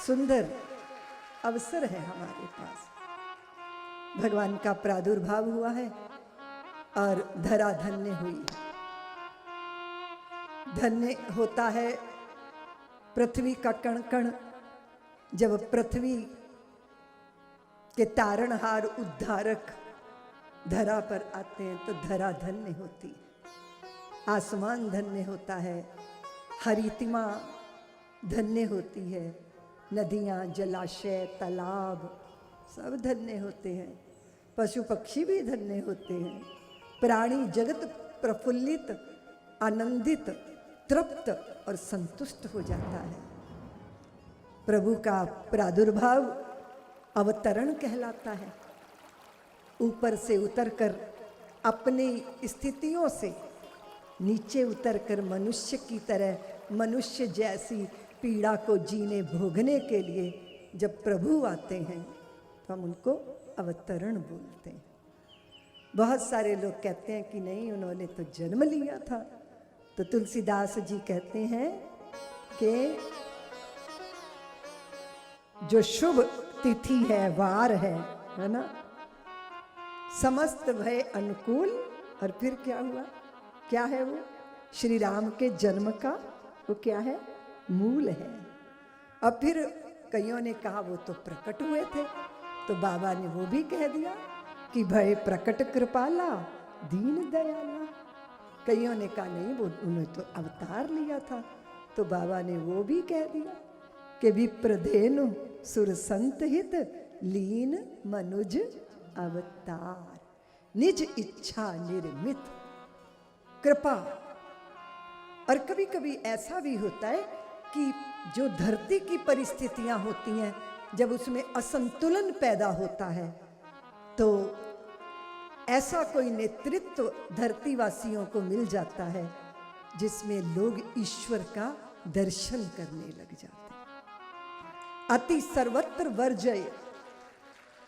सुंदर अवसर है हमारे पास। भगवान का प्रादुर्भाव हुआ है और धरा धन्य हुई है। धन्य होता है पृथ्वी का कण कण। जब पृथ्वी के तारणहार उद्धारक धरा पर आते हैं तो धरा धन्य होती है। आसमान धन्य होता है, हरितिमा धन्य होती है, नदियाँ, जलाशय, तालाब सब धन्य होते हैं, पशु पक्षी भी धन्य होते हैं, प्राणी जगत प्रफुल्लित, आनंदित, तृप्त और संतुष्ट हो जाता है। प्रभु का प्रादुर्भाव अवतरण कहलाता है। ऊपर से उतरकर अपनी स्थितियों से नीचे उतरकर मनुष्य की तरह, मनुष्य जैसी पीड़ा को जीने भोगने के लिए जब प्रभु आते हैं तो हम उनको अवतरण बोलते हैं। बहुत सारे लोग कहते हैं कि नहीं, उन्होंने तो जन्म लिया था। तो तुलसीदास जी कहते हैं कि जो शुभ तिथि है, वार है ना, समस्त भय अनुकूल। और फिर क्या हुआ, क्या है वो? श्री राम के जन्म का वो क्या है? मूल है। अब फिर कईयों ने कहा वो तो प्रकट हुए थे, तो बाबा ने वो भी कह दिया कि भय प्रकट कृपाला दीन दयाला। कईयों ने कहा नहीं, वो उन्होंने तो अवतार लिया था, तो बाबा ने वो भी कह दिया कि विप्रधेनु सुर संत हित लीन मनुज अवतार, निज इच्छा निर्मित कृपा। और कभी कभी ऐसा भी होता है कि जो धरती की परिस्थितियां होती हैं, जब उसमें असंतुलन पैदा होता है तो ऐसा कोई नेतृत्व धरतीवासियों को मिल जाता है जिसमें लोग ईश्वर का दर्शन करने लग जाते हैं। अति सर्वत्र वर्जय।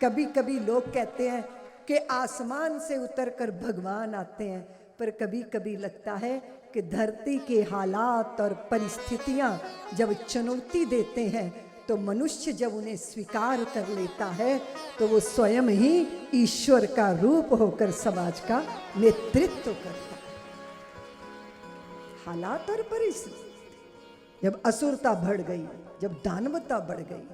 कभी कभी लोग कहते हैं कि आसमान से उतरकर भगवान आते हैं, पर कभी कभी लगता है कि धरती के हालात और परिस्थितियां जब चुनौती देते हैं तो मनुष्य जब उन्हें स्वीकार कर लेता है तो वो स्वयं ही ईश्वर का रूप होकर समाज का नेतृत्व करता है। हालात और परिस्थिति, जब असुरता बढ़ गई, जब दानवता बढ़ गई,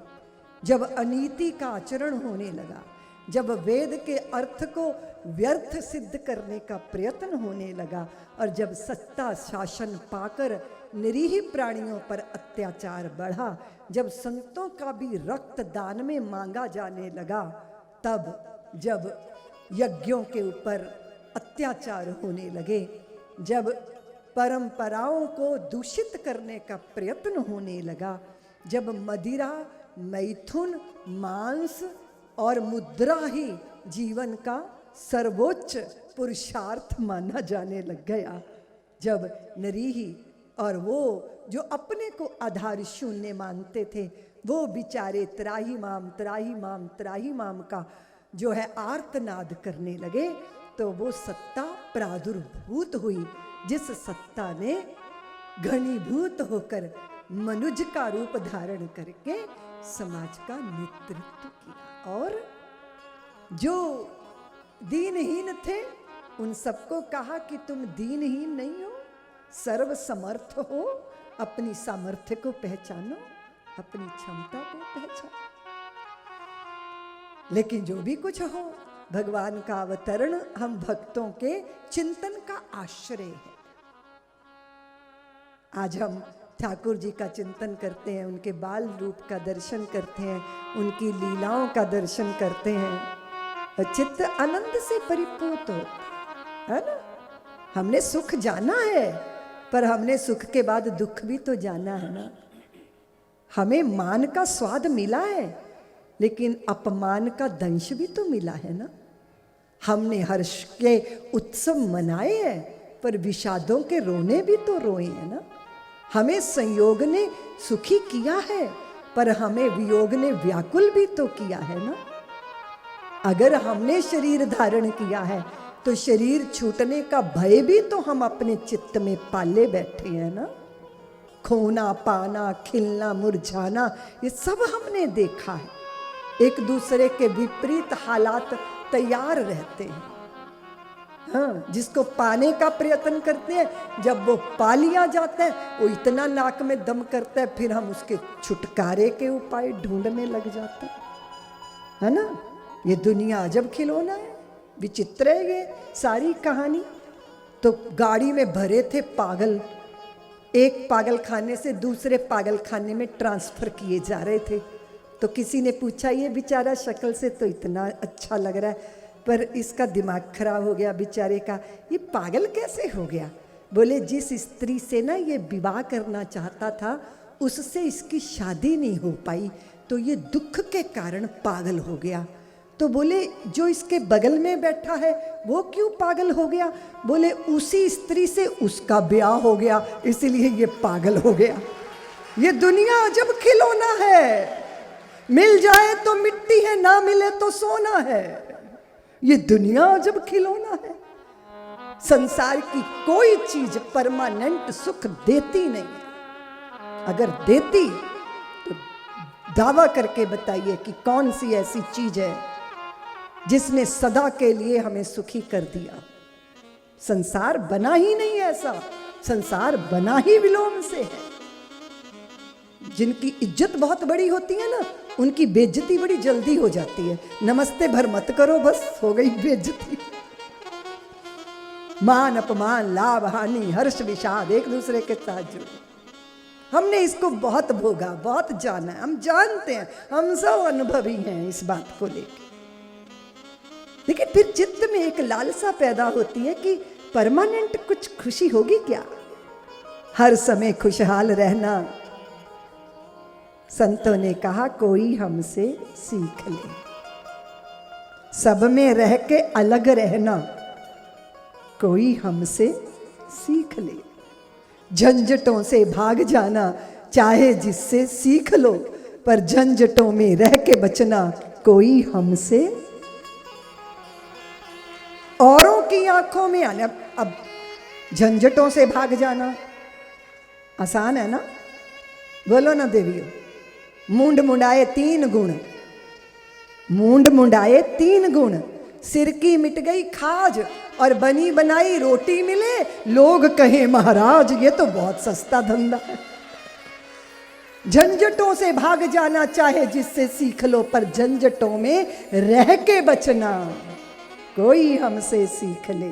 जब अनीति का आचरण होने लगा, जब वेद के अर्थ को व्यर्थ सिद्ध करने का प्रयत्न होने लगा, और जब सत्ता शासन पाकर निरीह प्राणियों पर अत्याचार बढ़ा, जब संतों का भी रक्त दान में मांगा जाने लगा, तब जब यज्ञों के ऊपर अत्याचार होने लगे, जब परंपराओं को दूषित करने का प्रयत्न होने लगा, जब मदिरा, मैथुन, मांस और मुद्रा ही जीवन का सर्वोच्च पुरुषार्थ माना जाने लग गया, जब नरीही और वो जो अपने को आधार शून्य मानते थे, वो बेचारे त्राही माम त्राही माम त्राही माम का जो है आर्तनाद करने लगे, तो वो सत्ता प्रादुर्भूत हुई, जिस सत्ता ने घनीभूत होकर मनुज का रूप धारण करके समाज का नेतृत्व किया। और जो दीनहीन थे उन सबको कहा कि तुम दीनहीन नहीं हो, सर्व समर्थ हो, अपनी सामर्थ्य को पहचानो, अपनी क्षमता को पहचानो। लेकिन जो भी कुछ हो, भगवान का अवतरण हम भक्तों के चिंतन का आश्रय है। आज हम ठाकुर जी का चिंतन करते हैं, उनके बाल रूप का दर्शन करते हैं, उनकी लीलाओं का दर्शन करते हैं, और चित्त आनंद से परिपूत होता है ना। हमने सुख जाना है, पर हमने सुख के बाद दुख भी तो जाना है ना। हमें मान का स्वाद मिला है, लेकिन अपमान का दंश भी तो मिला है ना। हमने हर्ष के उत्सव मनाए हैं, पर विषादों के रोने भी तो रोए हैं ना। हमें संयोग ने सुखी किया है, पर हमें वियोग ने व्याकुल भी तो किया है ना। अगर हमने शरीर धारण किया है तो शरीर छूटने का भय भी तो हम अपने चित्त में पाले बैठे हैं ना। खोना पाना, खिलना मुरझाना, ये सब हमने देखा है। एक दूसरे के विपरीत हालात तैयार रहते हैं। हाँ, जिसको पाने का प्रयत्न करते हैं, जब वो पा लिया जाता है वो इतना नाक में दम करता है, फिर हम उसके छुटकारे के उपाय ढूंढने लग जाते हैं, है ना। ये दुनिया अजब खिलौना है, विचित्र है ये सारी कहानी। तो गाड़ी में भरे थे पागल, एक पागल खाने से दूसरे पागल खाने में ट्रांसफर किए जा रहे थे। तो किसी ने पूछा, ये बेचारा शक्ल से तो इतना अच्छा लग रहा है, पर इसका दिमाग खराब हो गया बेचारे का, ये पागल कैसे हो गया? बोले, जिस स्त्री से ना ये विवाह करना चाहता था उससे इसकी शादी नहीं हो पाई, तो ये दुख के कारण पागल हो गया। तो बोले, जो इसके बगल में बैठा है वो क्यों पागल हो गया? बोले, उसी स्त्री से उसका ब्याह हो गया, इसीलिए ये पागल हो गया। ये दुनिया अजब खिलौना है, मिल जाए तो मिट्टी है, ना मिले तो सोना है। ये दुनिया अजब खिलौना है। संसार की कोई चीज परमानेंट सुख देती नहीं है। अगर देती तो दावा करके बताइए कि कौन सी ऐसी चीज है जिसने सदा के लिए हमें सुखी कर दिया। संसार बना ही नहीं ऐसा, संसार बना ही विलोम से है। जिनकी इज्जत बहुत बड़ी होती है ना, उनकी बेइज्जती बड़ी जल्दी हो जाती है। नमस्ते भर मत करो, बस हो गई बेइज्जती। मान अपमान, लाभ हानि, हर्ष विषाद एक दूसरे के साथ जुड़े। हमने इसको बहुत भोगा, बहुत जाना है, हम जानते हैं, हम सब अनुभवी हैं इस बात को लेकर। लेकिन फिर चित्त में एक लालसा पैदा होती है कि परमानेंट कुछ खुशी होगी क्या? हर समय खुशहाल रहना, संतों ने कहा कोई हमसे सीख ले। सब में रह के अलग रहना, कोई हमसे सीख ले। झंझटों से भाग जाना, चाहे जिससे सीख लो, पर झंझटों में रह के बचना कोई हमसे। औरों की आंखों में आना, अब झंझटों से भाग जाना आसान है ना? बोलो ना देवियों। मूंड मुंडाए तीन गुण, मूंड मुंडाए तीन गुण, सिर की मिट गई खाज और बनी बनाई रोटी मिले, लोग कहें महाराज ये तो बहुत सस्ता धंधा है। झंझटों से भाग जाना चाहे जिससे सीख लो, पर झंझटों में रह के बचना कोई हमसे सीख ले।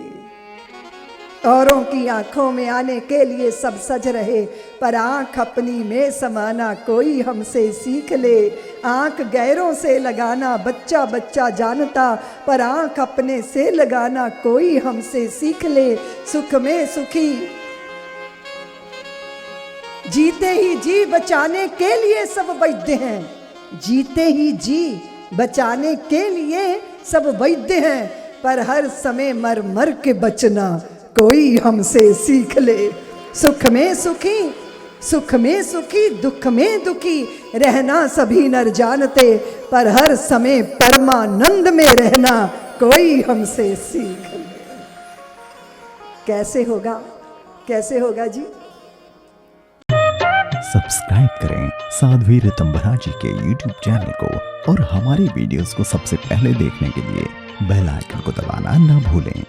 औरों की आंखों में आने के लिए सब सज रहे, पर आंख अपनी में समाना कोई हमसे सीख ले। आंख गैरों से लगाना बच्चा बच्चा जानता, पर आंख अपने से लगाना कोई हमसे सीख ले। सुख में सुखी जीते ही जी बचाने के लिए सब वैद्य हैं, जीते ही जी बचाने के लिए सब वैद्य हैं, पर हर समय मर मर के बचना कोई हमसे सीख ले। सुख में सुखी, सुख में सुखी, दुख में दुखी रहना सभी नर जानते, पर हर समय परमानंद में रहना कोई हमसे सीख ले। कैसे होगा, कैसे होगा जी? सब्सक्राइब करें साध्वी ऋतंभरा जी के YouTube चैनल को, और हमारे वीडियोस को सबसे पहले देखने के लिए बेल आइकन को दबाना ना भूलें।